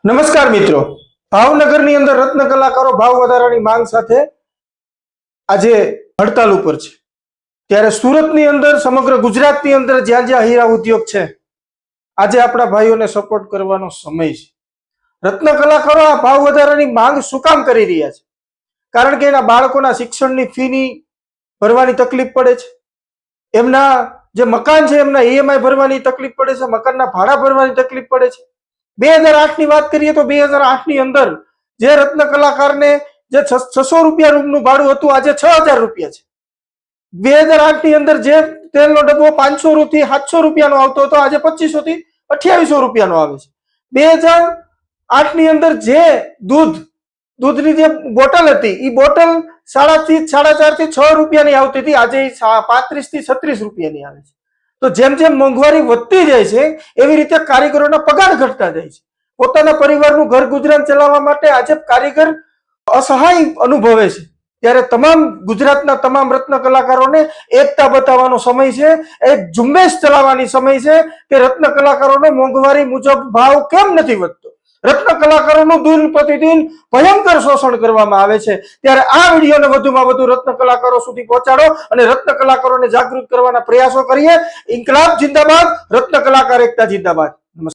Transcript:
નમસ્કાર મિત્રો, ભાવનગરની અંદર રત્ન કલાકારો ભાવ વધારાની માંગ સાથે આજે હડતાલ ઉપર છે. ત્યારે સુરતની અંદર, સમગ્ર ગુજરાતની અંદર જ્યાં જ્યાં હીરા ઉદ્યોગ છે, આજે આપણા ભાઈઓને સપોર્ટ કરવાનો સમય છે. રત્ન કલાકારો આ ભાવ વધારાની માંગ શું કામ કરી રહ્યા છે? કારણ કે એના બાળકોના શિક્ષણની ફીની ભરવાની તકલીફ પડે છે, એમના જે મકાન છે એમના ઈએમઆઈ ભરવાની તકલીફ પડે છે, મકાનના ભાડા ભરવાની તકલીફ પડે છે. 2008 ની વાત કરીએ તો 2008 ની અંદર જે રત્ન કલાકારને જે 600 રૂપિયા રૂમનું ભાડું હતું, આજે 6000 રૂપિયા છે. 2008 ની અંદર જે તેલનો ડબ્બો 500 થી 700 રૂપિયાનો આવતો હતો, આજે 2500 થી 2800 રૂપિયાનો આવે છે. 2008 ની અંદર જે દૂધની જે બોટલ હતી, એ બોટલ 4.5 થી 6 રૂપિયાની આવતી હતી, આજે 35 થી 36 રૂપિયાની આવે છે. તો જેમ જેમ મોંઘવારી વધતી જાય છે, એવી રીતે કારીગરોના પગાર ઘટતા જાય છે. પોતાના પરિવારનું ઘર ગુજરાન ચલાવવા માટે આજે કારીગર અસહાય અનુભવે છે. ત્યારે તમામ ગુજરાતના તમામ રત્ન કલાકારોને એકતા બતાવવાનો સમય છે, એક ઝુંબેશ ચલાવવાની સમય છે કે રત્ન કલાકારોનો મોંઘવારી મુજબ ભાવ કેમ નથી વધતો. રત્ન કલાકારોનું દિન પ્રતિદિન ભયંકર શોષણ કરવામાં આવે છે. ત્યારે આ વિડીયોને વધુમાં વધુ રત્ન કલાકારો સુધી પહોંચાડો અને રત્ન કલાકારોને જાગૃત કરવાના પ્રયાસો કરીએ. ઇન્કલાબ જિંદાબાદ, રત્ન કલાકાર એકતા જિંદાબાદ.